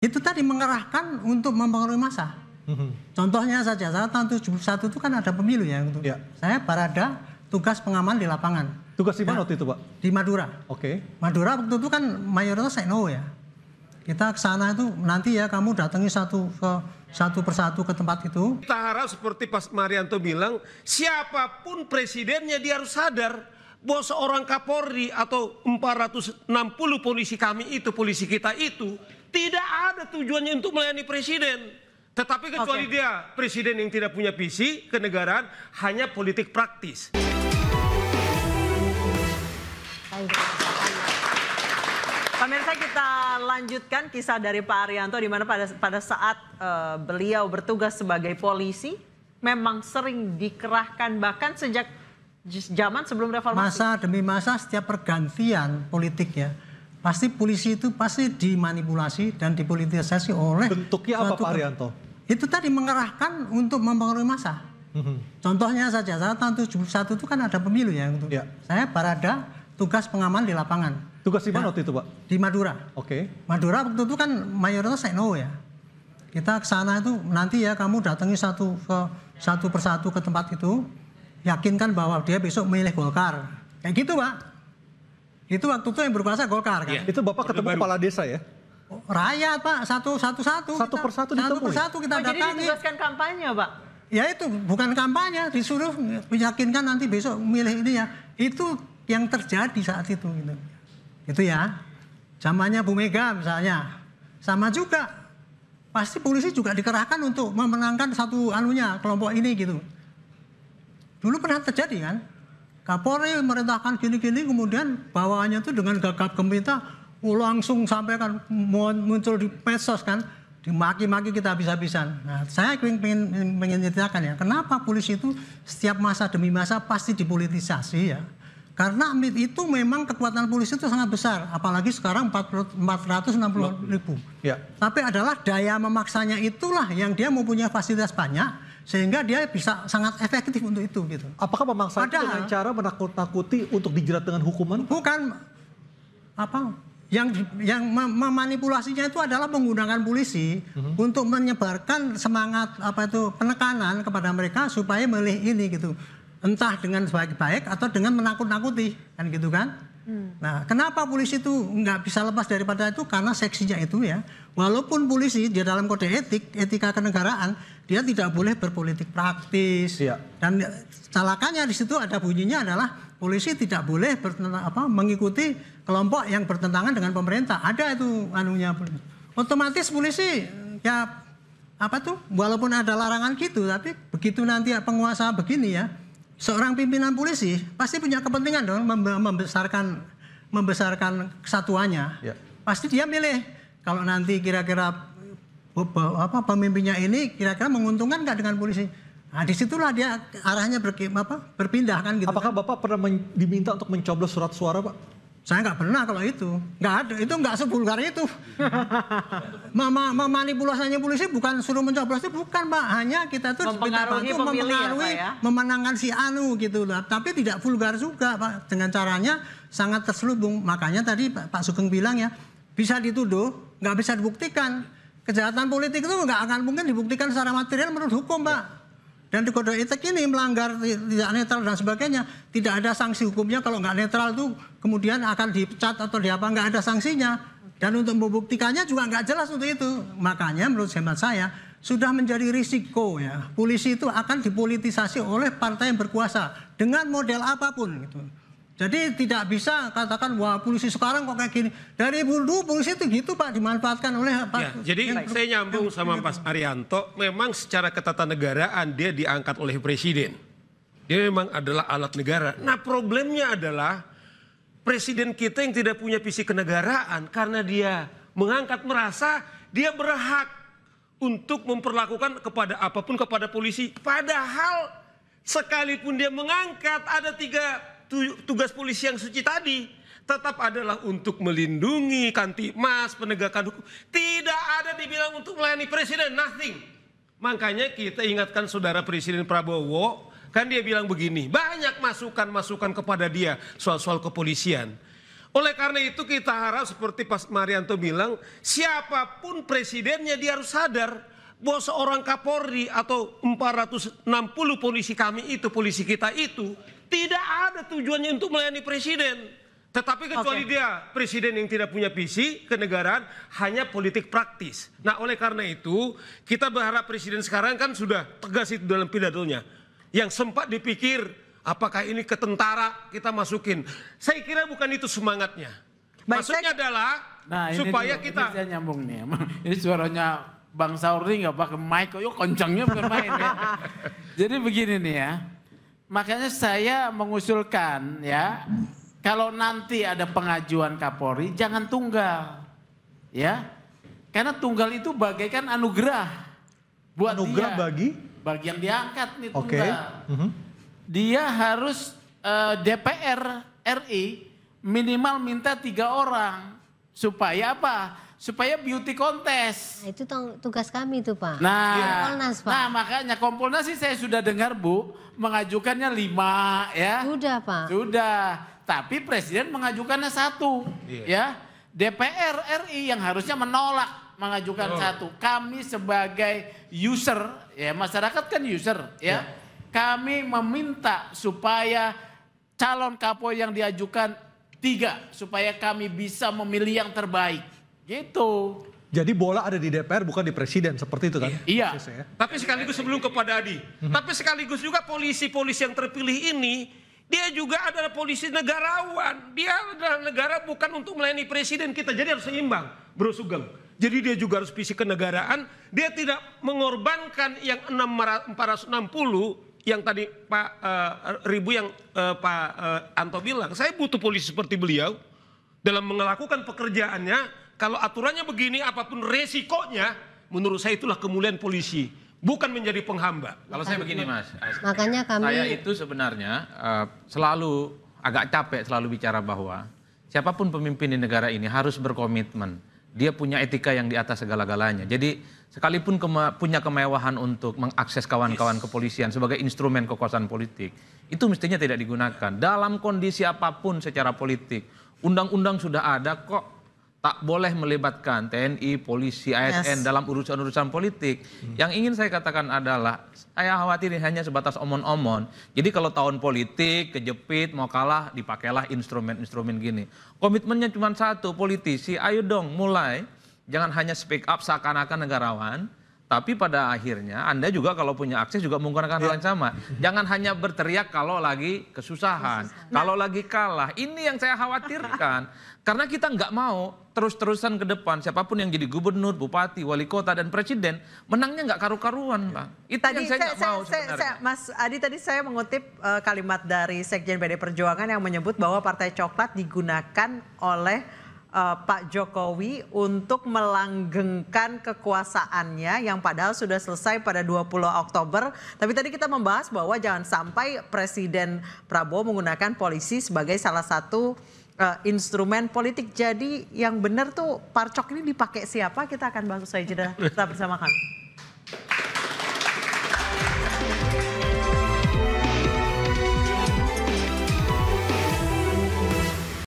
Itu tadi mengerahkan untuk mempengaruhi massa. Contohnya saja, saat tahun 71 itu kan ada pemilu ya. Ya. Saya Barada tugas pengaman di lapangan. Tugas di mana waktu itu, Pak? Di Madura. Oke. Madura waktu itu kan mayoritas NU ya. Kita ke sana itu nanti ya kamu datangi satu persatu ke tempat itu. Kita harap seperti Pak Marianto bilang, siapapun presidennya dia harus sadar bahwa seorang Kapolri atau 460 polisi kami itu, polisi kita itu, tidak ada tujuannya untuk melayani presiden. Tetapi kecuali dia presiden yang tidak punya visi kenegaraan, hanya politik praktis. Pemirsa, kita lanjutkan kisah dari Pak Arianto, di mana pada saat beliau bertugas sebagai polisi memang sering dikerahkan bahkan sejak zaman sebelum reformasi. Masa demi masa setiap pergantian politik ya, pasti polisi itu pasti dimanipulasi dan dipolitisasi oleh. Bentuknya apa Pak Arianto? Itu tadi mengerahkan untuk mempengaruhi massa. Contohnya saja, saat tahun 71 itu kan ada pemilu ya. Ya. Saya Barada tugas pengaman di lapangan. Tugas di mana waktu itu, Pak? Di Madura. Oke. Madura waktu itu kan mayoritas NU ya. Kita ke sana itu nanti ya kamu datangi satu persatu ke tempat itu, yakinkan bahwa dia besok milih Golkar. Kayak gitu, Pak. Itu waktu itu yang berkuasa Golkar kan. Ya. Itu Bapak ketemu kepala desa ya? Rakyat, Pak, satu persatu ditemui. Satu kita Jadi datangi. ditugaskan kampanye, Pak? Ya itu bukan kampanye, disuruh meyakinkan nanti besok milih ini ya. Itu yang terjadi saat itu gitu. Itu ya. Zamannya Bu Mega misalnya. Sama juga. Pasti polisi juga dikerahkan untuk memenangkan satu kelompok ini gitu. Dulu pernah terjadi kan? Kapolri merintahkan gini-gini, kemudian bawaannya itu dengan gagap gempita langsung sampaikan muncul di medsos kan, dimaki-maki kita habis-habisan. Nah, saya pengen ceritakan ya, kenapa polisi itu setiap masa demi masa pasti dipolitisasi ya. Karena itu memang kekuatan polisi itu sangat besar, apalagi sekarang 460 ribu. Ya. Tapi adalah daya memaksanya itulah yang dia mempunyai fasilitas banyak, sehingga dia bisa sangat efektif untuk itu gitu. Apakah memaksa itu dengan cara menakut-nakuti untuk dijerat dengan hukuman? Bukan yang memanipulasinya itu adalah menggunakan polisi untuk menyebarkan semangat penekanan kepada mereka supaya milih ini gitu. Entah dengan baik-baik atau dengan menakut-nakuti kan gitu kan. Nah, kenapa polisi itu nggak bisa lepas daripada itu? Karena seksinya itu ya. Walaupun polisi di dalam kode etika kenegaraan, dia tidak boleh berpolitik praktis. Ya. Dan calakannya di situ ada bunyinya adalah polisi tidak boleh mengikuti kelompok yang bertentangan dengan pemerintah. Ada itu anunya. Otomatis polisi ya walaupun ada larangan gitu, tapi begitu nanti penguasa begini ya, seorang pimpinan polisi pasti punya kepentingan dong membesarkan kesatuannya. Ya. Pasti dia milih kalau nanti kira-kira pemimpinnya ini kira-kira menguntungkan nggak dengan polisi. Nah, disitulah dia arahnya berpindah kan gitu. Apakah Bapak pernah diminta untuk mencoblos surat suara, Pak? Saya nggak pernah kalau itu. Nggak ada. Itu nggak sevulgar itu. Memanipulasinya polisi bukan suruh mencoblos itu, bukan, Pak. Hanya kita tuh mempengaruhi memenangkan si anu gitu lah. Tapi tidak vulgar juga, Pak. Dengan caranya sangat terselubung. Makanya tadi Pak Sugeng bilang ya, bisa dituduh, nggak bisa dibuktikan. Kejahatan politik itu nggak akan mungkin dibuktikan secara material menurut hukum, Pak. Dan di kode etik ini melanggar tidak netral dan sebagainya, tidak ada sanksi hukumnya. Kalau nggak netral itu kemudian akan dipecat atau nggak ada sanksinya. Dan untuk membuktikannya juga nggak jelas untuk itu. Makanya menurut hemat saya sudah menjadi risiko ya, polisi itu akan dipolitisasi oleh partai yang berkuasa dengan model apapun gitu. Jadi tidak bisa katakan wah polisi sekarang kok kayak gini. Dari dulu polisi itu gitu, Pak, dimanfaatkan oleh Pak. Ya, jadi saya nyambung sama Pak Arianto, memang secara ketatanegaraan dia diangkat oleh presiden. Dia memang adalah alat negara. Nah, problemnya adalah presiden kita yang tidak punya visi kenegaraan karena dia mengangkat merasa dia berhak untuk memperlakukan kepada apapun kepada polisi. Padahal sekalipun dia mengangkat ada 3 tugas polisi yang suci tadi tetap adalah untuk melindungi Kamtibmas, penegakan hukum. Tidak ada dibilang untuk melayani presiden, nothing. Makanya kita ingatkan saudara Presiden Prabowo, kan dia bilang begini, banyak masukan-masukan kepada dia soal-soal kepolisian. Oleh karena itu kita harap seperti Pak Marianto bilang, siapapun presidennya dia harus sadar bahwa seorang Kapolri atau 460 polisi kami itu, polisi kita itu, tidak ada tujuannya untuk melayani presiden. Tetapi kecuali dia presiden yang tidak punya visi kenegaraan, hanya politik praktis. Nah oleh karena itu kita berharap presiden sekarang kan sudah tegas itu dalam pidatonya. Yang sempat dipikir apakah ini ke tentara kita masukin. Saya kira bukan itu semangatnya. Maksudnya adalah supaya kita... Ini saya nyambung nih. Ini suaranya Bang Sauri nggak pakai mic, yuk kencangnya bukan main ya. Jadi begini nih ya. Makanya saya mengusulkan ya, kalau nanti ada pengajuan Kapolri, jangan tunggal, ya, karena tunggal itu bagaikan anugerah buat anugerah dia. Bagi yang diangkat nih tunggal. Dia harus DPR RI minimal minta 3 orang supaya apa? Supaya beauty contest. Nah, itu tugas kami tuh Pak. Nah, Kompolnas, Pak. Nah makanya Kompolnas sih saya sudah dengar Bu mengajukannya 5 ya. Sudah Pak. Sudah. Tapi presiden mengajukannya 1, ya. DPR RI yang harusnya menolak mengajukan 1. Kami sebagai user, ya masyarakat kan user, ya. Kami meminta supaya calon Kapolri yang diajukan 3, supaya kami bisa memilih yang terbaik, gitu. Jadi bola ada di DPR bukan di presiden, seperti itu kan? Iya. Tapi sekaligus sebelum kepada Adi, tapi sekaligus juga polisi-polisi yang terpilih ini, dia juga adalah polisi negarawan. Dia adalah negara bukan untuk melayani presiden kita. Jadi harus seimbang, Bro Sugeng. Jadi dia juga harus visi kenegaraan. Dia tidak mengorbankan yang 460 yang tadi Pak Pak Anto bilang. Saya butuh polisi seperti beliau dalam melakukan pekerjaannya. Kalau aturannya begini, apapun resikonya, menurut saya itulah kemuliaan polisi. Bukan menjadi penghamba. Kalau saya begini Mas, Makanya kami... saya itu sebenarnya selalu agak capek selalu bicara bahwa siapapun pemimpin di negara ini harus berkomitmen. Dia punya etika yang di atas segala-galanya. Jadi sekalipun punya kemewahan untuk mengakses kawan-kawan kepolisian sebagai instrumen kekuasaan politik, itu mestinya tidak digunakan. Dalam kondisi apapun secara politik, undang-undang sudah ada kok. Tak boleh melibatkan TNI, polisi, ASN dalam urusan-urusan politik. Yang ingin saya katakan adalah, saya khawatir ini hanya sebatas omon-omon. Jadi kalau tahun politik, kejepit, mau kalah, dipakailah instrumen-instrumen gini. Komitmennya cuma 1, politisi, ayo dong mulai. Jangan hanya speak up seakan-akan negarawan. Tapi pada akhirnya Anda juga kalau punya akses juga menggunakan hal yang sama. Jangan hanya berteriak kalau lagi kesusahan, kalau lagi kalah. Ini yang saya khawatirkan. Karena kita nggak mau terus-terusan ke depan siapapun yang jadi gubernur, bupati, wali kota dan presiden menangnya nggak karu-karuan, Bang. Itu Tadi yang saya nggak mau sebenarnya. Mas Adi tadi saya mengutip kalimat dari Sekjen PD Perjuangan yang menyebut bahwa Partai Coklat digunakan oleh Pak Jokowi untuk melanggengkan kekuasaannya yang padahal sudah selesai pada 20 Oktober. Tapi tadi kita membahas bahwa jangan sampai Presiden Prabowo menggunakan polisi sebagai salah satu instrumen politik. Jadi yang benar tuh Parcok ini dipakai siapa? Kita akan bahas usai jeda. Tetap bersama kami.